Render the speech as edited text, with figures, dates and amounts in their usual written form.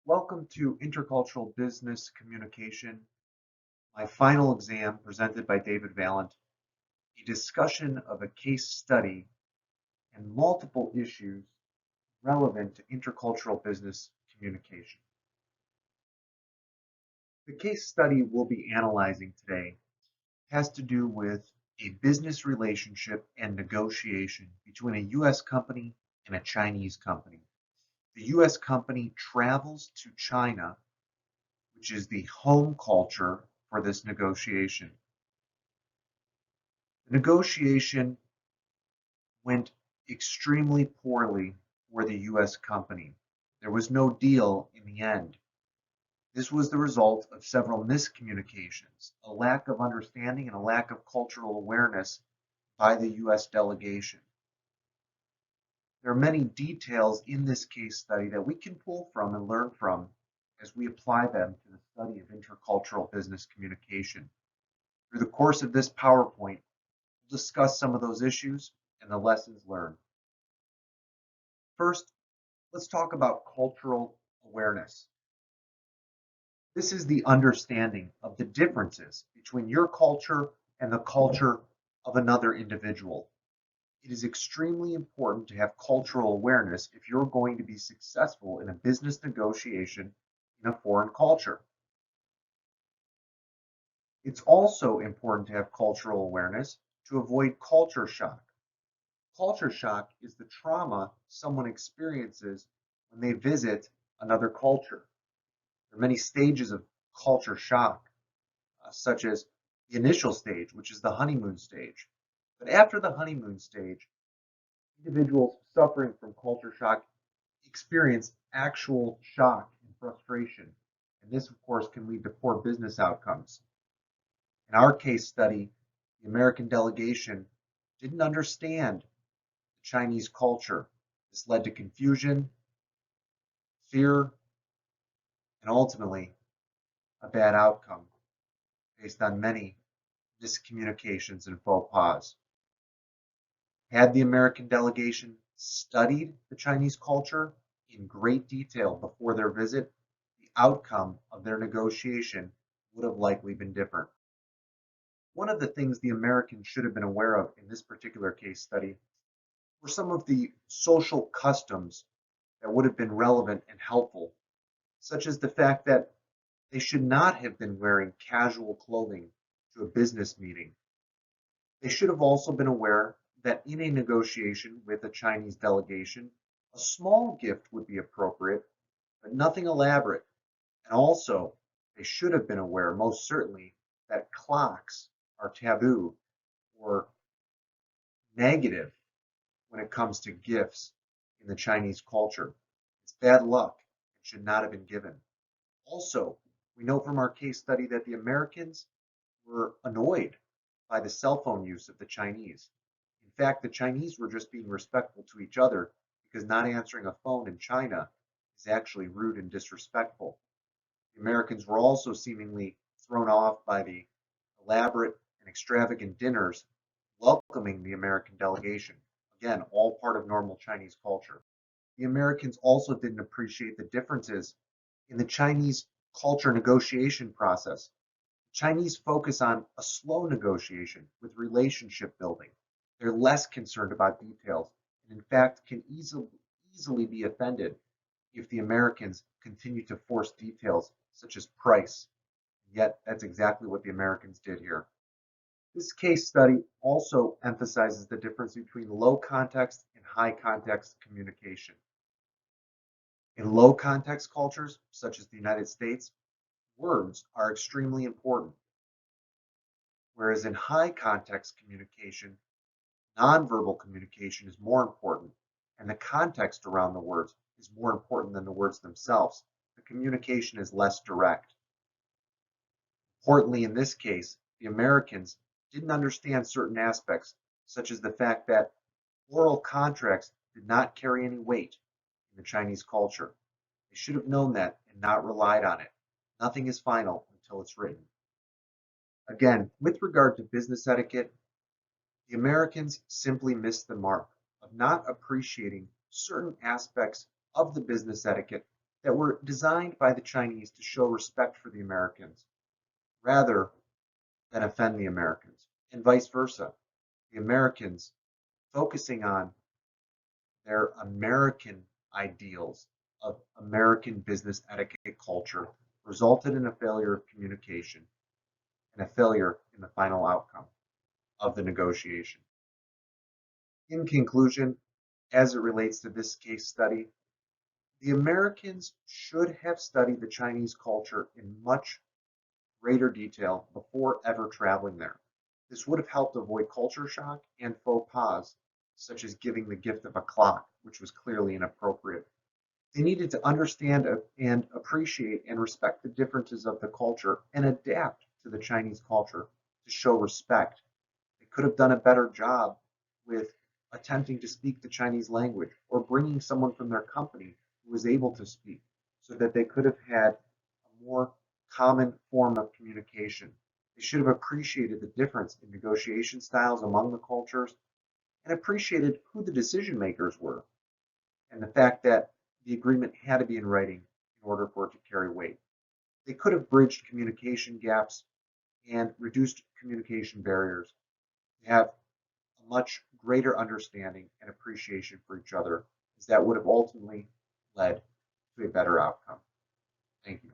Welcome to Intercultural Business Communication, my final exam presented by David Valent, a discussion of a case study and multiple issues relevant to intercultural business communication. The case study we'll be analyzing today has to do with a business relationship and negotiation between a US company and a Chinese company. The US company travels to China, which is the home culture for this negotiation. The negotiation went extremely poorly for the US company. There was no deal in the end. This was the result of several miscommunications, a lack of understanding, and a lack of cultural awareness by the US delegation. There are many details in this case study that we can pull from and learn from as we apply them to the study of intercultural business communication. Through the course of this PowerPoint, we'll discuss some of those issues and the lessons learned. First, let's talk about cultural awareness. This is the understanding of the differences between your culture and the culture of another individual. It is extremely important to have cultural awareness if you're going to be successful in a business negotiation in a foreign culture. It's also important to have cultural awareness to avoid culture shock. Culture shock is the trauma someone experiences when they visit another culture. There are many stages of culture shock, such as the initial stage, which is the honeymoon stage. But after the honeymoon stage, individuals suffering from culture shock experience actual shock and frustration. And this, of course, can lead to poor business outcomes. In our case study, the American delegation didn't understand the Chinese culture. This led to confusion, fear, and ultimately a bad outcome based on many miscommunications and faux pas. Had the American delegation studied the Chinese culture in great detail before their visit, the outcome of their negotiation would have likely been different. One of the things the Americans should have been aware of in this particular case study were some of the social customs that would have been relevant and helpful, such as the fact that they should not have been wearing casual clothing to a business meeting. They should have also been aware that in a negotiation with a Chinese delegation, a small gift would be appropriate, but nothing elaborate. And also, they should have been aware, most certainly, that clocks are taboo or negative when it comes to gifts in the Chinese culture. It's bad luck and should not have been given. Also, we know from our case study that the Americans were annoyed by the cell phone use of the Chinese. In fact, the Chinese were just being respectful to each other because not answering a phone in China is actually rude and disrespectful. The Americans were also seemingly thrown off by the elaborate and extravagant dinners welcoming the American delegation. Again, all part of normal Chinese culture. The Americans also didn't appreciate the differences in the Chinese culture negotiation process. Chinese focus on a slow negotiation with relationship building. They're less concerned about details and, in fact, can easily be offended if the Americans continue to force details such as price. Yet, that's exactly what the Americans did here. This case study also emphasizes the difference between low context and high context communication. In low context cultures, such as the United States, words are extremely important. Whereas in high context communication, nonverbal communication is more important, and the context around the words is more important than the words themselves. The communication is less direct. Importantly, in this case, the Americans didn't understand certain aspects, such as the fact that oral contracts did not carry any weight in the Chinese culture. They should have known that and not relied on it. Nothing is final until it's written. Again, with regard to business etiquette, the Americans simply missed the mark of not appreciating certain aspects of the business etiquette that were designed by the Chinese to show respect for the Americans rather than offend the Americans, and vice versa. The Americans focusing on their American ideals of American business etiquette culture resulted in a failure of communication and a failure in the final outcome of the negotiation. In conclusion, as it relates to this case study, the Americans should have studied the Chinese culture in much greater detail before ever traveling there. This would have helped avoid culture shock and faux pas, such as giving the gift of a clock, which was clearly inappropriate. They needed to understand and appreciate and respect the differences of the culture and adapt to the Chinese culture to show respect. They could have done a better job with attempting to speak the Chinese language or bringing someone from their company who was able to speak so that they could have had a more common form of communication. They should have appreciated the difference in negotiation styles among the cultures and appreciated who the decision makers were and the fact that the agreement had to be in writing in order for it to carry weight. They could have bridged communication gaps and reduced communication barriers to have a much greater understanding and appreciation for each other, as that would have ultimately led to a better outcome. Thank you.